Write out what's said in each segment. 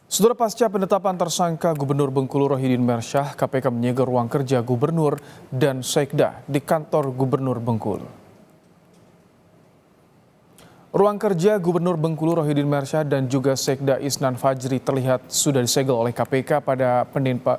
Saudara, pasca penetapan tersangka Gubernur Bengkulu Rohidin Mersyah, KPK menyegel ruang kerja Gubernur dan Sekda di kantor Gubernur Bengkulu. Ruang kerja Gubernur Bengkulu Rohidin Mersyah dan juga Sekda Isnan Fajri terlihat sudah disegel oleh KPK pada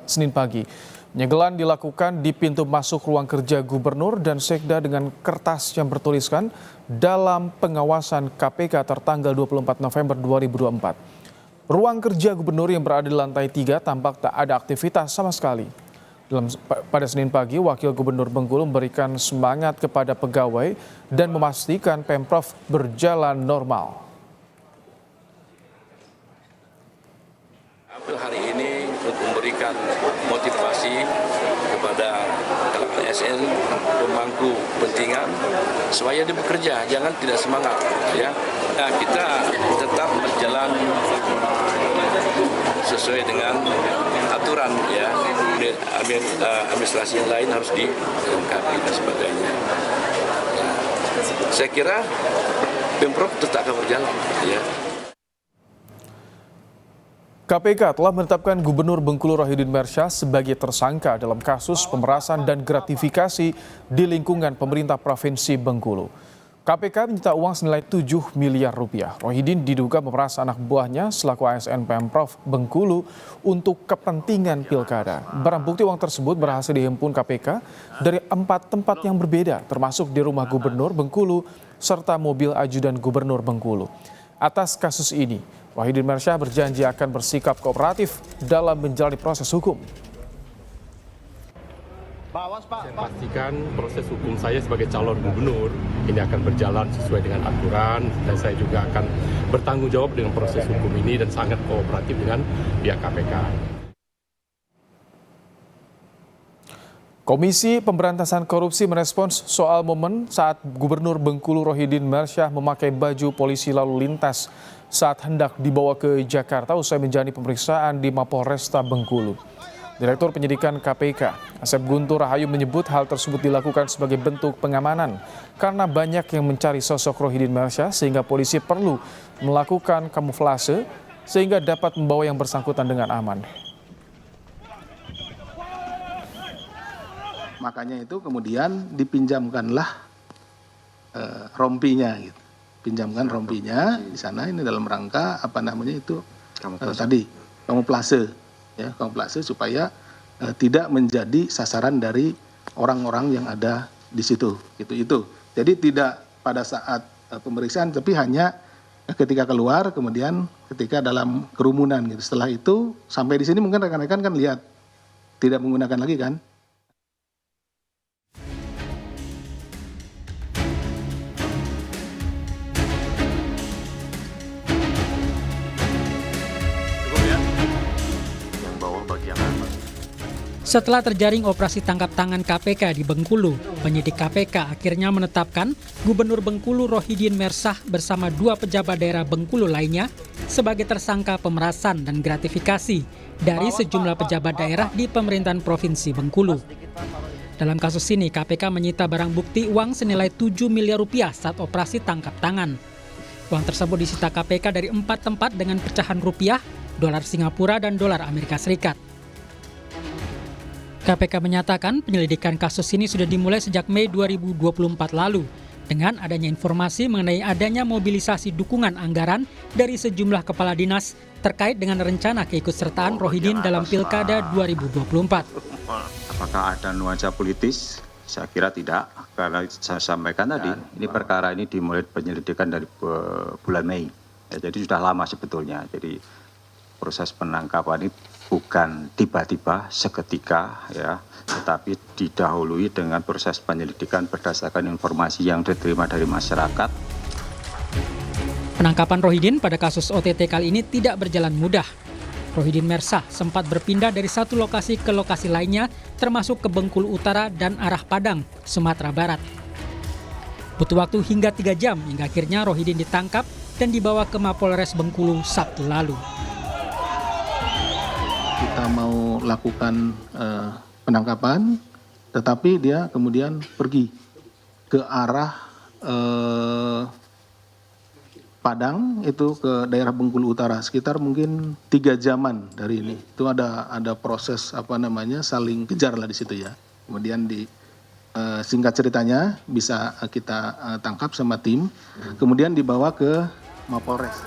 Senin pagi. Penyegelan dilakukan di pintu masuk ruang kerja Gubernur dan Sekda dengan kertas yang bertuliskan dalam pengawasan KPK tertanggal 24 November 2024. Ruang kerja gubernur yang berada di lantai 3 tampak tak ada aktivitas sama sekali. Pada Senin pagi, Wakil Gubernur Bengkulu memberikan semangat kepada pegawai dan memastikan Pemprov berjalan normal. Tampil hari ini untuk memberikan motivasi kepada kalangan ASN, pemangku kepentingan, supaya dia bekerja, jangan tidak semangat. Ya, nah, kita tetap berjalan sesuai dengan aturan, ya. Administrasi yang lain harus dilengkapi dan sebagainya. Ya. Saya kira Pemprov tetap akan berjalan. Ya. KPK telah menetapkan Gubernur Bengkulu Rohidin Mersyah sebagai tersangka dalam kasus pemerasan dan gratifikasi di lingkungan pemerintah Provinsi Bengkulu. KPK menyita uang senilai 7 miliar rupiah. Rohidin diduga memeras anak buahnya selaku ASN Pemprov Bengkulu untuk kepentingan pilkada. Barang bukti uang tersebut berhasil dihimpun KPK dari 4 tempat yang berbeda, termasuk di rumah Gubernur Bengkulu serta mobil ajudan Gubernur Bengkulu. Atas kasus ini, Rohidin Mersyah berjanji akan bersikap kooperatif dalam menjalani proses hukum. Saya pastikan proses hukum saya sebagai calon gubernur ini akan berjalan sesuai dengan aturan, dan saya juga akan bertanggung jawab dengan proses hukum ini dan sangat kooperatif dengan pihak KPK. Komisi Pemberantasan Korupsi merespons soal momen saat Gubernur Bengkulu Rohidin Mersyah memakai baju polisi lalu lintas saat hendak dibawa ke Jakarta usai menjalani pemeriksaan di Mapolresta Bengkulu. Direktur Penyidikan KPK, Asep Guntur Rahayu menyebut hal tersebut dilakukan sebagai bentuk pengamanan karena banyak yang mencari sosok Rohidin Mersyah sehingga polisi perlu melakukan kamuflase sehingga dapat membawa yang bersangkutan dengan aman. Makanya itu kemudian dipinjamkanlah rompinya, gitu. Pinjamkan rompinya di sana ini dalam rangka tadi kamuflase, ya, kamuflase supaya tidak menjadi sasaran dari orang-orang yang ada di situ, itu. Jadi tidak pada saat pemeriksaan, tapi hanya ketika keluar, kemudian ketika dalam kerumunan, gitu. Setelah itu sampai di sini mungkin rekan-rekan kan lihat tidak menggunakan lagi kan. Setelah terjaring operasi tangkap tangan KPK di Bengkulu, penyidik KPK akhirnya menetapkan Gubernur Bengkulu Rohidin Mersyah bersama 2 pejabat daerah Bengkulu lainnya sebagai tersangka pemerasan dan gratifikasi dari sejumlah pejabat daerah di pemerintahan Provinsi Bengkulu. Dalam kasus ini, KPK menyita barang bukti uang senilai 7 miliar rupiah saat operasi tangkap tangan. Uang tersebut disita KPK dari 4 tempat dengan pecahan rupiah, dolar Singapura, dan dolar Amerika Serikat. KPK menyatakan penyelidikan kasus ini sudah dimulai sejak Mei 2024 lalu dengan adanya informasi mengenai adanya mobilisasi dukungan anggaran dari sejumlah kepala dinas terkait dengan rencana keikutsertaan Rohidin dalam Pilkada 2024. Apakah ada nuansa politis? Saya kira tidak, karena saya sampaikan tadi, ini perkara ini dimulai penyelidikan dari bulan Mei. Ya, jadi sudah lama sebetulnya. Jadi proses penangkapan ini bukan tiba-tiba seketika, ya, tetapi didahului dengan proses penyelidikan berdasarkan informasi yang diterima dari masyarakat. Penangkapan Rohidin pada kasus OTT kali ini tidak berjalan mudah. Rohidin Mersyah sempat berpindah dari satu lokasi ke lokasi lainnya, termasuk ke Bengkulu Utara dan arah Padang, Sumatera Barat. Butuh waktu hingga 3 jam hingga akhirnya Rohidin ditangkap dan dibawa ke Mapolres Bengkulu Sabtu lalu. Kita mau lakukan penangkapan, tetapi dia kemudian pergi ke arah Padang itu ke daerah Bengkulu Utara sekitar mungkin 3 jaman dari ini. Itu ada proses saling kejar lah di situ ya. Kemudian singkat ceritanya bisa kita tangkap sama tim, kemudian dibawa ke Mapolres.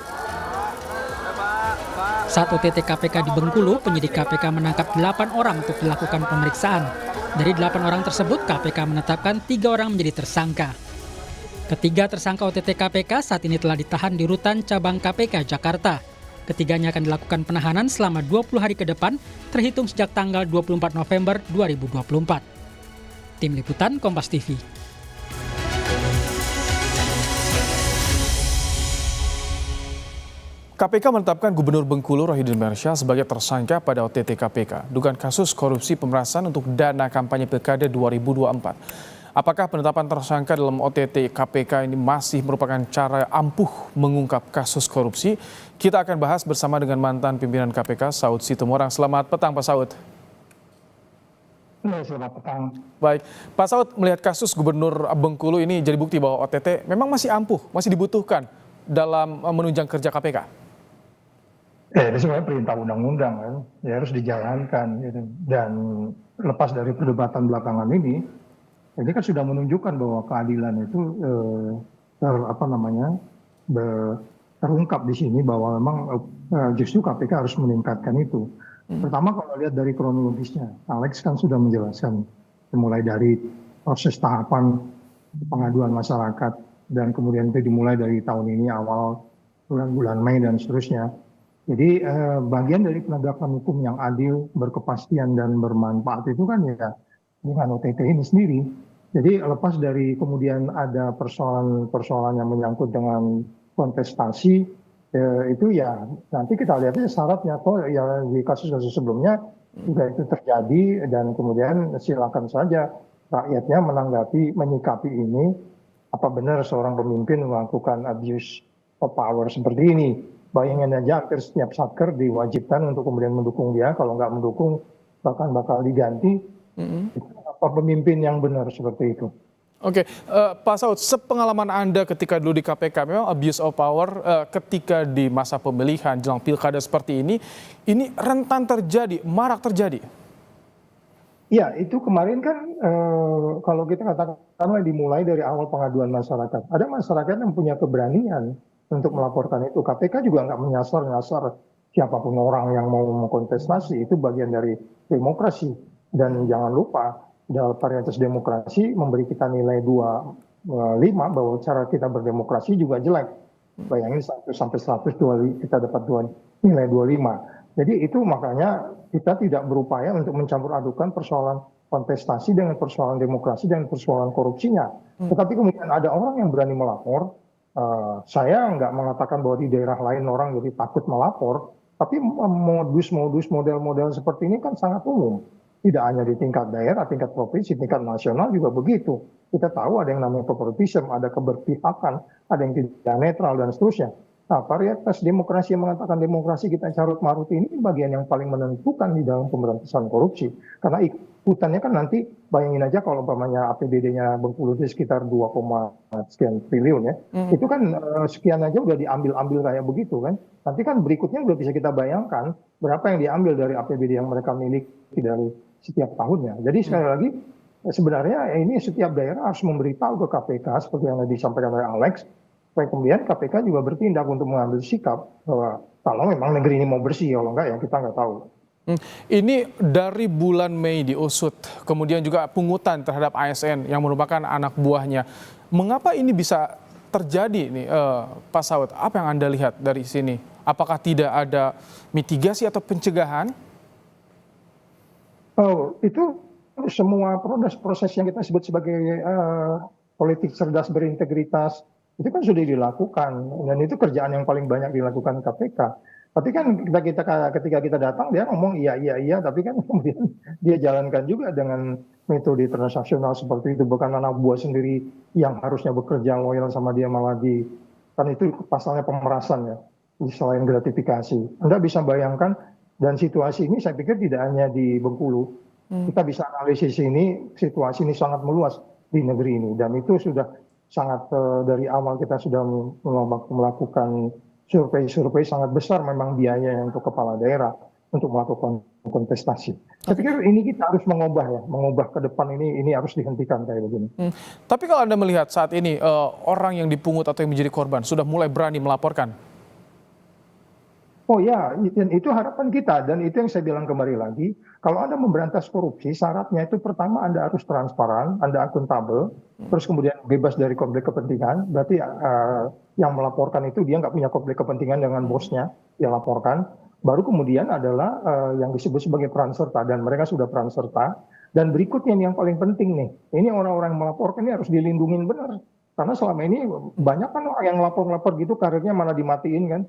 Saat OTT KPK di Bengkulu, penyidik KPK menangkap 8 orang untuk dilakukan pemeriksaan. Dari 8 orang tersebut, KPK menetapkan 3 orang menjadi tersangka. Ketiga tersangka OTT KPK saat ini telah ditahan di Rutan Cabang KPK Jakarta. Ketiganya akan dilakukan penahanan selama 20 hari ke depan, terhitung sejak tanggal 24 November 2024. Tim Liputan Kompas TV. KPK menetapkan Gubernur Bengkulu Rohidin Mersyah sebagai tersangka pada OTT KPK, dugaan kasus korupsi pemerasan untuk dana kampanye Pilkada 2024. Apakah penetapan tersangka dalam OTT KPK ini masih merupakan cara ampuh mengungkap kasus korupsi? Kita akan bahas bersama dengan mantan pimpinan KPK, Saud Situmorang. Selamat petang, Pak Saud. Selamat petang. Baik, Pak Saud, melihat kasus Gubernur Bengkulu ini jadi bukti bahwa OTT memang masih ampuh, masih dibutuhkan dalam menunjang kerja KPK. Ini sebenarnya perintah undang-undang kan, ya harus dijalankan. Gitu. Dan lepas dari perdebatan belakangan ini kan sudah menunjukkan bahwa keadilan itu terungkap di sini bahwa memang justru KPK harus meningkatkan itu. Pertama kalau lihat dari kronologisnya, Alex kan sudah menjelaskan mulai dari proses tahapan pengaduan masyarakat dan kemudian itu dimulai dari tahun ini awal bulan Mei dan seterusnya. Jadi bagian dari penegakan hukum yang adil, berkepastian dan bermanfaat itu kan ya dengan OTT ini sendiri. Jadi lepas dari kemudian ada persoalan yang menyangkut dengan kontestasi, itu ya nanti kita lihatnya syaratnya kok ya di kasus-kasus sebelumnya juga itu terjadi dan kemudian silakan saja rakyatnya menyikapi ini, apa benar seorang pemimpin melakukan abuse of power seperti ini. Bayangin aja hampir setiap satker diwajibkan untuk kemudian mendukung dia, kalau nggak mendukung bahkan bakal diganti. Apa pemimpin yang benar seperti itu? Oke, Pak Saud, sepengalaman Anda ketika dulu di KPK, memang abuse of power ketika di masa pemilihan jelang pilkada seperti ini rentan terjadi, marak terjadi. Ya, itu kemarin kan kalau kita katakan dimulai dari awal pengaduan masyarakat. Ada masyarakat yang punya keberanian untuk melaporkan itu. KPK juga nggak menyasar siapapun orang yang mau mengkontestasi, itu bagian dari demokrasi. Dan jangan lupa, dalam varietas demokrasi memberi kita nilai 25 bahwa cara kita berdemokrasi juga jelek. Bayangin 1 sampai 100 kita dapat nilai 25. Jadi itu makanya kita tidak berupaya untuk mencampur adukan persoalan kontestasi dengan persoalan demokrasi dan persoalan korupsinya. Tetapi kemudian ada orang yang berani melapor. Saya nggak mengatakan bahwa di daerah lain orang jadi takut melapor, tapi modus-modus model-model seperti ini kan sangat umum. Tidak hanya di tingkat daerah, tingkat provinsi, tingkat nasional juga begitu. Kita tahu ada yang namanya favoritism, ada keberpihakan, ada yang tidak netral dan seterusnya. Nah, varietas demokrasi yang mengatakan demokrasi kita carut-marut ini bagian yang paling menentukan di dalam pemberantasan korupsi. Karena ikutannya kan nanti, bayangin aja kalau umpamanya APBD-nya Bengkulu itu sekitar 2, sekian triliun ya. Itu kan sekian aja udah diambil-ambil kayak begitu kan. Nanti kan berikutnya udah bisa kita bayangkan berapa yang diambil dari APBD yang mereka miliki dari setiap tahunnya. Jadi sekali lagi sebenarnya ini setiap daerah harus memberitahu ke KPK seperti yang disampaikan oleh Alex, supaya kemudian KPK juga bertindak untuk mengambil sikap bahwa kalau memang negeri ini mau bersih, kalau enggak ya kita nggak tahu. Ini dari bulan Mei diusut, kemudian juga pungutan terhadap ASN yang merupakan anak buahnya. Mengapa ini bisa terjadi nih, Pak Saud? Apa yang Anda lihat dari sini? Apakah tidak ada mitigasi atau pencegahan? Oh, itu semua proses yang kita sebut sebagai politik cerdas berintegritas, itu kan sudah dilakukan. Dan itu kerjaan yang paling banyak dilakukan KPK. Tapi kan ketika kita datang, dia ngomong iya, tapi kan kemudian dia jalankan juga dengan metode transaksional seperti itu. Bukan anak buah sendiri yang harusnya bekerja loyal sama dia malah kan itu pasalnya pemerasan ya, selain gratifikasi. Anda bisa bayangkan, dan situasi ini saya pikir tidak hanya di Bengkulu. Kita bisa analisis ini, situasi ini sangat meluas di negeri ini. Dan itu sudah sangat dari awal kita sudah melakukan survei sangat besar memang biayanya untuk kepala daerah untuk melakukan kontestasi. Saya pikir ini kita harus mengubah ke depan ini harus dihentikan kayak begini. Tapi kalau Anda melihat saat ini orang yang dipungut atau yang menjadi korban sudah mulai berani melaporkan. Oh ya, dan itu harapan kita, dan itu yang saya bilang kembali lagi, kalau Anda memberantas korupsi, syaratnya itu pertama Anda harus transparan, Anda akuntabel, terus kemudian bebas dari konflik kepentingan, berarti yang melaporkan itu dia nggak punya konflik kepentingan dengan bosnya, dia laporkan, baru kemudian adalah yang disebut sebagai peran serta, dan mereka sudah peran serta, dan berikutnya yang paling penting nih, ini orang-orang yang melaporkan ini harus dilindungin benar, karena selama ini banyak kan orang yang lapor-lapor gitu karirnya malah dimatiin kan.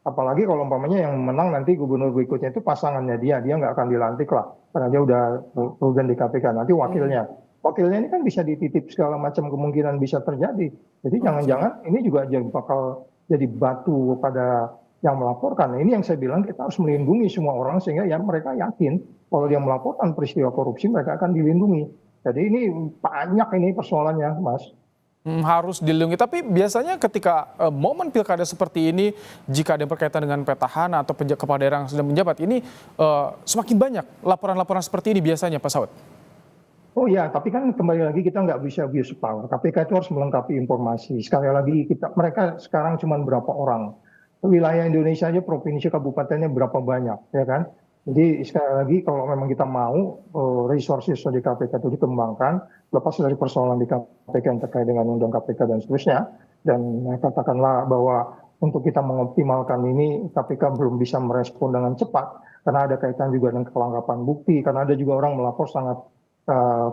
Apalagi kalau umpamanya yang menang nanti gubernur berikutnya itu pasangannya dia nggak akan dilantik lah, karena dia udah prudent di KPK. Nanti wakilnya ini kan bisa dititip segala macam kemungkinan bisa terjadi. Jadi jangan-jangan ini juga bakal jadi batu pada yang melaporkan. Nah, ini yang saya bilang kita harus melindungi semua orang sehingga ya mereka yakin kalau dia melaporkan peristiwa korupsi mereka akan dilindungi. Jadi ini banyak ini persoalannya, Mas. Harus dilindungi. Tapi biasanya ketika momen pilkada seperti ini, jika ada yang berkaitan dengan petahana atau kepala daerah yang sedang menjabat, ini semakin banyak laporan-laporan seperti ini biasanya, Pak Saud. Oh ya, tapi kan kembali lagi kita nggak bisa abuse power. KPK itu harus melengkapi informasi. Sekali lagi mereka sekarang cuma berapa orang. Wilayah Indonesia aja provinsi kabupatennya berapa banyak, ya kan? Jadi sekali lagi kalau memang kita mau resources di KPK itu dikembangkan, lepas dari persoalan di KPK yang terkait dengan undang KPK dan seterusnya, dan katakanlah bahwa untuk kita mengoptimalkan ini KPK belum bisa merespon dengan cepat, karena ada kaitan juga dengan kelengkapan bukti, karena ada juga orang melapor sangat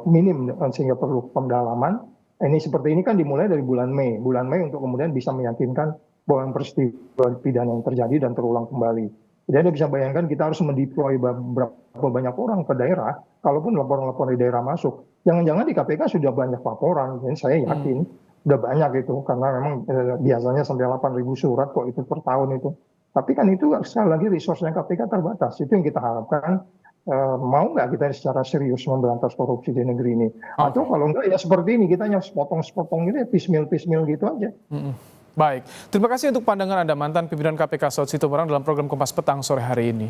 minim sehingga perlu pendalaman. Ini seperti ini kan dimulai dari bulan Mei untuk kemudian bisa meyakinkan bahwa peristiwa pidana yang terjadi dan terulang kembali. Jadi Anda bisa bayangkan kita harus mendeploy berapa banyak orang ke daerah, kalaupun laporan-laporan di daerah masuk. Jangan-jangan di KPK sudah banyak laporan, dan saya yakin udah banyak itu, karena memang biasanya sampai 8.000 surat kok itu per tahun itu. Tapi kan itu sekali lagi resource-nya KPK terbatas, itu yang kita harapkan. Mau nggak kita secara serius memberantas korupsi di negeri ini? Atau kalau enggak ya seperti ini, kita hanya sepotong-sepotong gitu ya, piecemeal gitu aja. Baik, terima kasih untuk pandangan Anda mantan pimpinan KPK Saud Situmorang dalam program Kompas Petang sore hari ini.